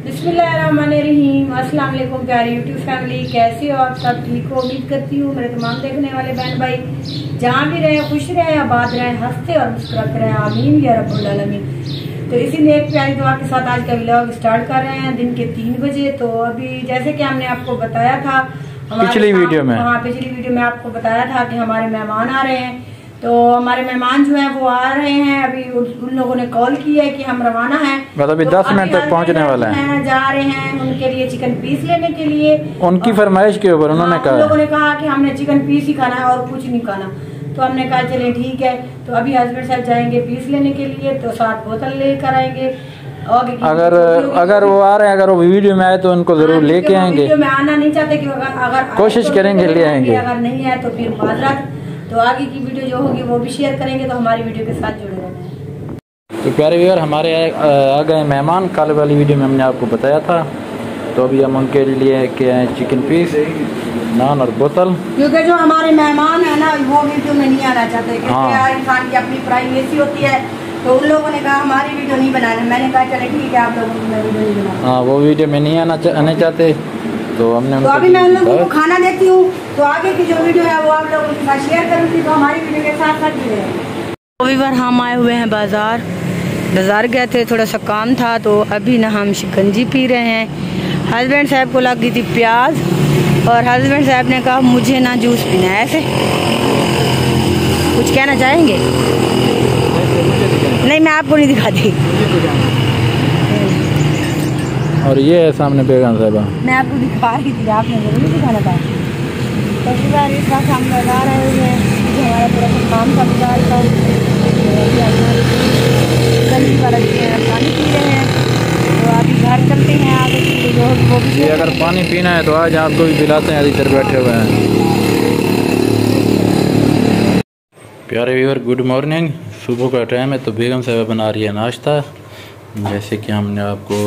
बिस्मिल्लाहिर्रहमानिर्रहीम। अस्सलाम वालेकुम प्यारी यूट्यूब फैमिली, कैसी हो आप सब? ठीक हो? उम्मीद करती हूँ मेरे तमाम देखने वाले बहन भाई जहाँ भी रहे खुश रहे, आबाद रहे, हंसते और मुस्कुराते रहे, आमीन या रब्बुल आलमीन। तो इसी में एक प्यारी दुआ के साथ आज का व्लॉग स्टार्ट कर रहे हैं दिन के 3 बजे। तो अभी जैसे कि हमने आपको बताया था पिछली वीडियो में आपको बताया था कि हमारे मेहमान आ रहे हैं। तो हमारे मेहमान जो हैं वो आ रहे हैं। अभी उन लोगों ने कॉल किया है कि हम रवाना हैं, मतलब अभी 10 मिनट तक पहुंचने वाला है। जा रहे हैं उनके लिए चिकन पीस लेने के लिए। उनकी फरमाइश के ऊपर उन्होंने कहा, लोगों ने कहा कि हमने चिकन पीस ही खाना है और कुछ नहीं खाना। तो हमने कहा चले ठीक है। तो अभी हस्बैंड साहब जाएंगे पीस लेने के लिए, तो 7 बोतल लेकर आएंगे। अगर वो आ रहे हैं, अगर वो वीडियो में आए तो उनको जरूर लेके आएंगे। वीडियो में आना नहीं चाहते कि अगर कोशिश करेंगे ले आएंगे, अगर नहीं आए तो फिर माजरत। तो आगे की वीडियो जो होगी वो भी शेयर करेंगे, तो हमारी वीडियो के साथ जुड़े रहना। तो प्यारे व्यूअर, हमारे आ गए मेहमान। कल वाली वीडियो में हमने आपको बताया था। तो अभी हम उनके लिए के आए चिकन पीस, नान और बोतल। क्योंकि जो हमारे मेहमान है ना वो वीडियो में नहीं आना चाहते, क्योंकि यार इंसान की अपनी प्राइवेसी होती है। तो उन लोगों ने कहा हमारी वीडियो नहीं बनाना। मैंने कहा चले ठीक है, आप लोगों की वीडियो नहीं बनाना। हाँ, वो वीडियो में नहीं आने चाहते। तो हमने तो अभी मैं उन लोगों को खाना देती हूँ, तो आगे की जो वीडियो है वो आप लोगों के साथ शेयर करूँगी। तो हमारी वीडियो के साथ साथ जुड़े रहें। अभी बार हम आए हुए हैं बाज़ार गए थे, थोड़ा सा काम था। तो अभी ना हम शिकंजी पी रहे हैं। हस्बैंड साहब को लग गई थी प्याज, और हस्बैंड साहब ने कहा मुझे ना जूस पीना है। ऐसे कुछ कहना चाहेंगे? नहीं, मैं आपको नहीं दिखाती। और ये है सामने बेगम साहबा, मैं आपको दिखा रही थी, आपने जरूर दिखाना था। तो इस वक्त हम बाजार आए हुए हैं, हमारा थोड़ा सा काम था बाजार का। पानी पी रहे हैं, तो अभी घर चलते हैं आगे वो भी। अगर पानी पीना है तो आज आपको भी पिलाते हैं। इधर बैठे हुए हैं प्यारे व्यूअर, गुड मॉर्निंग। सुबह का टाइम है। तो बेगम साहबा बना रही है नाश्ता। जैसे कि हमने आपको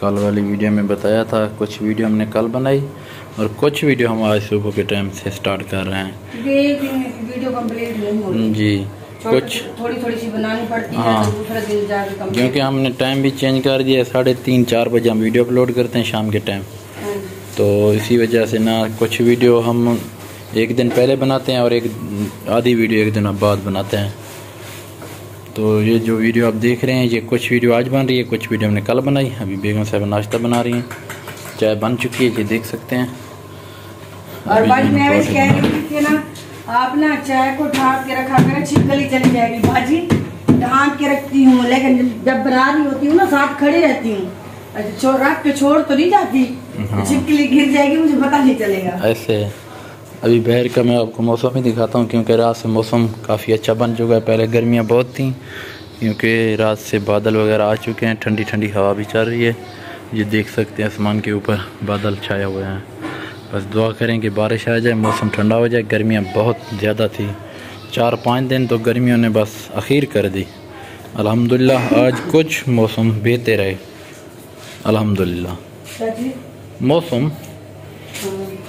कल वाली वीडियो में बताया था, कुछ वीडियो हमने कल बनाई और कुछ वीडियो हम आज सुबह के टाइम से स्टार्ट कर रहे हैं। वीडियो कंप्लीट नहीं हो रही जी, कुछ थोड़ी सी बनानी पड़ती है। हाँ, तो दूसरा दिन जाकर क्योंकि हमने टाइम भी चेंज कर दिया। 3:30-4 बजे हम वीडियो अपलोड करते हैं शाम के टाइम। तो इसी वजह से ना कुछ वीडियो हम एक दिन पहले बनाते हैं और एक आधी वीडियो एक दिन बाद बनाते हैं। तो ये जो वीडियो आप देख रहे हैं, ये कुछ वीडियो आज बन रही है, कुछ वीडियो हमने कल बनाई। अभी बेगम साहब नाश्ता बना रही हैं, चाय बन चुकी है, ये देख सकते हैं। और भाजी मैं वैसे कह रही थी ना, आप ना चाय को ढाँक के रखा करें, छिपकली चली जाएगी। भाजी ढाँक के रखती हूँ, लेकिन जब बना रही होती हूँ ना साथ खड़ी रहती हूँ। रख के छोड़ तो नहीं जाती, छिपकली गिर जाएगी, मुझे पता नहीं चलेगा। ऐसे अभी बाहर का मैं आपको मौसम ही दिखाता हूँ, क्योंकि रात से मौसम काफ़ी अच्छा बन चुका है। पहले गर्मियाँ बहुत थी, क्योंकि रात से बादल वगैरह आ चुके हैं, ठंडी ठंडी हवा भी चल रही है। ये देख सकते हैं आसमान के ऊपर बादल छाए हुए हैं। बस दुआ करें कि बारिश आ जाए, मौसम ठंडा हो जाए। गर्मियाँ बहुत ज़्यादा थी, 4-5 दिन तो गर्मियों ने बस अखीर कर दी। अल्हम्दुलिल्लाह आज कुछ मौसम बेहतर है, अल्हम्दुलिल्लाह। मौसम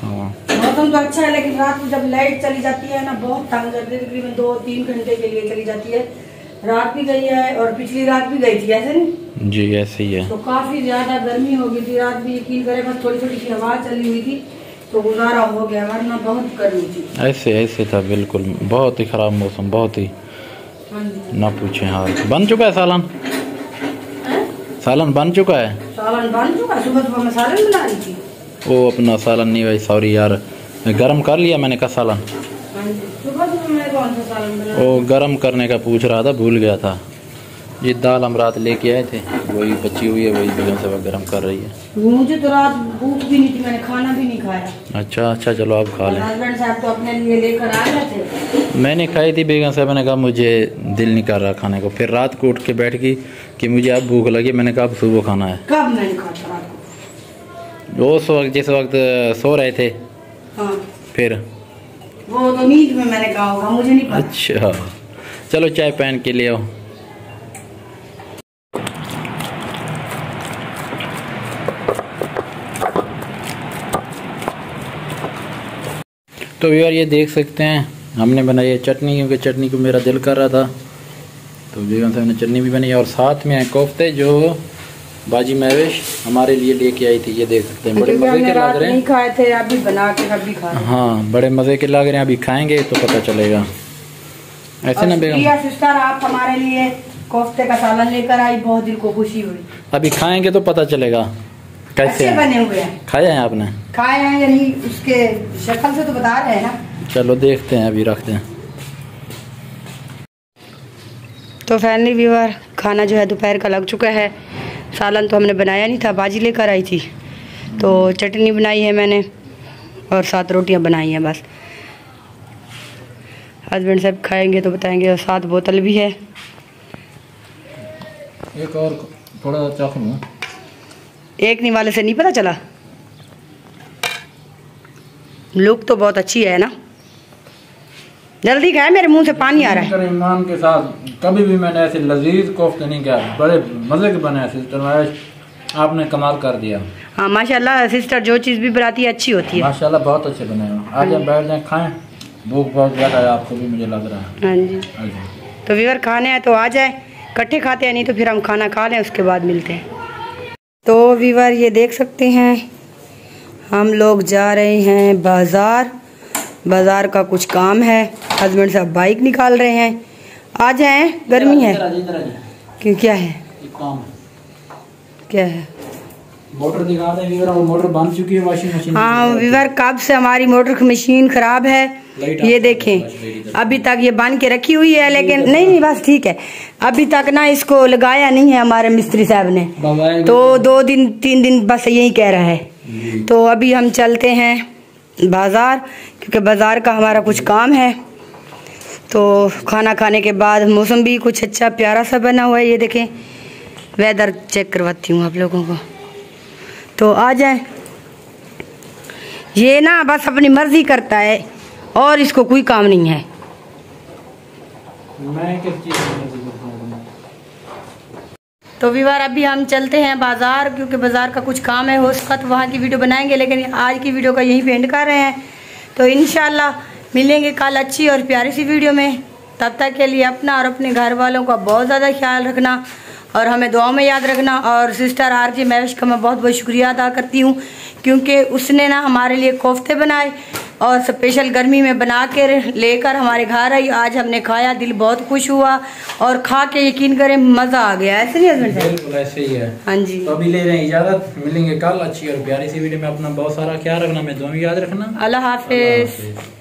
हाँ मौसम तो अच्छा है, लेकिन रात में जब लाइट चली जाती है ना बहुत तंग करती है। तकरीबन 2-3 घंटे के लिए चली जाती है। रात भी गई है और पिछली रात भी गई थी, ऐसे नहीं जी? ऐसे ही है। तो काफी ज्यादा गर्मी हो गई थी रात भी। यकीन करें बस थोड़ी थोड़ी सी हवा चली हुई थी तो गुजारा हो गया, वरना बहुत गर्मी थी। ऐसे था बिल्कुल, बहुत ही ख़राब मौसम, बहुत ही ना पूछे हाल। बन चुका है सालन? सालन बन चुका है? सालन बन चुका है। सुबह मैं सालन बना रही थी। वो अपना सालन नहीं भाई, सॉरी यार, गरम कर लिया मैंने कहा सालन। सुबह मैं कौन सा सालन बना? वो गरम करने का पूछ रहा था, भूल गया था। ये दाल हम रात लेके आए थे, वही बची हुई है, वही बेगम साहब गरम कर रही है। मुझे तो रात भूख भी नहीं थी, मैंने खाना भी नहीं खाया। अच्छा, चलो आप खा लें। हस्बैंड साहब तो अपने लिए लेकर आ गए थे। मैंने खाई थी, बेगम साहब ने कहा मुझे दिल नहीं कर रहा खाने को। फिर रात को उठ के बैठ गई कि मुझे अब भूख लगी। मैंने कहा अब सुबह खाना है। कब मैंने खाता रात को? वो जिस वक्त सो रहे थे। हाँ। फिर वो तो नींद में मैंने कहा होगा, मुझे नहीं पता। अच्छा, चलो चाय पहन के ले आओ। तो यार ये देख सकते हैं हमने बनाई है चटनी, क्योंकि चटनी को मेरा दिल कर रहा था, तो बेगम साहब ने चटनी भी बनाई और साथ में कोफ्ते जो बाजी महविश हमारे लिए लेके आई थी। ये देख सकते हैं बड़े मज़े के लग रहे हैं। खाए थे, अभी बना के अभी खाए। हाँ बड़े मज़े के लग रहे हैं, अभी खाएंगे तो पता चलेगा। ऐसे ना बेगम सिस्टर, आप हमारे लिए कोफ्ते का सालन लेकर आई, बहुत दिल को खुशी हुई। अभी खाएंगे तो पता चलेगा कैसे बने हुए हैं। खाए हैं आपने? खाए हैं या नहीं उसके शक्ल से तो बता रहे हैं ना। चलो देखते हैं, अभी रखते हैं। तो फैमिली व्यूअर, खाना जो है दोपहर का लग चुका है। सालन तो हमने बनाया नहीं था, बाजी लेकर आई थी, तो चटनी बनाई है मैंने और 7 रोटियां बनाई हैं बस। हस्बैंड साहब खाएंगे तो बताएंगे, और 7 बोतल भी है। एक और थोड़ा चाखूं ना, एक नहीं वाले से नहीं पता चला। लुक तो बहुत अच्छी है ना। जल्दी खाए, मेरे मुंह से पानी आ रहा है। ईमान के साथ कभी भी मैंने ऐसे लजीज कोफ्ते नहीं किया, बड़े मजे के बने सिस्टर, आपने कमाल कर दिया। हाँ माशाल्लाह सिस्टर, जो चीज़ भी बनाती है अच्छी होती है। माशाल्लाह बहुत अच्छे बने हैं। आज हम बैठ जाए खाएं, भूख बहुत ज़्यादा है, आपको भी मुझे लग रहा है। हाँ जी, तो व्यूअर खाने हैं तो आ जाए, इकट्ठे खाते हैं, नहीं तो फिर हम खाना खा लें उसके बाद मिलते हैं। तो व्यूअर ये देख सकते हैं हम लोग जा रहे हैं बाज़ार। बाज़ार का कुछ काम है, हस्बैंड साहब बाइक निकाल रहे हैं। आ जाएं, गर्मी है। क्यों, क्या है? क्या है? मोटर दिखा दें व्यूअर, वो मोटर बन चुकी है वॉशिंग मशीन। हाँ व्यूअर, कब से हमारी मोटर की मशीन ख़राब है, ये देखें। अभी तक ये बन के रखी हुई है, लेकिन नहीं बस ठीक है, अभी तक ना इसको लगाया नहीं है हमारे मिस्त्री साहब ने, तो 2 दिन 3 दिन बस यही कह रहा है। तो अभी हम चलते हैं बाज़ार, क्योंकि बाज़ार का हमारा कुछ काम है। तो खाना खाने के बाद मौसम भी कुछ अच्छा प्यारा सा बना हुआ है, ये देखें। वेदर चेक करवाती हूँ आप लोगों को, तो आ जाए। ये ना बस अपनी मर्जी करता है और इसको कोई काम नहीं है। मैं किस चीज़ की मर्जी करता हूँ? तो व्यूअर अभी हम चलते हैं बाज़ार, क्योंकि बाज़ार का कुछ काम है, हो सका तो वहाँ की वीडियो बनाएंगे, लेकिन आज की वीडियो का यहीं पे एंड कर रहे हैं। तो इंशाल्लाह मिलेंगे कल अच्छी और प्यारी सी वीडियो में। तब तक के लिए अपना और अपने घर वालों का बहुत ज़्यादा ख्याल रखना और हमें दुआओं में याद रखना। और सिस्टर RJ महविश का मैं बहुत बहुत शुक्रिया अदा करती हूँ, क्योंकि उसने ना हमारे लिए कोफ्ते बनाए और स्पेशल गर्मी में बना के लेकर हमारे घर आई। आज हमने खाया, दिल बहुत खुश हुआ और खा के यकीन करें मज़ा आ गया। ऐसे नहीं हस्बैंड? बिल्कुल ऐसे ही है। हाँ जी, तो अभी ले रहे हैं इजाज़त, मिलेंगे कल अच्छी और प्यारी सी वीडियो में। अपना बहुत सारा ख्याल रखना, मैं दुआ में याद रखना। अल्लाह हाफिज़।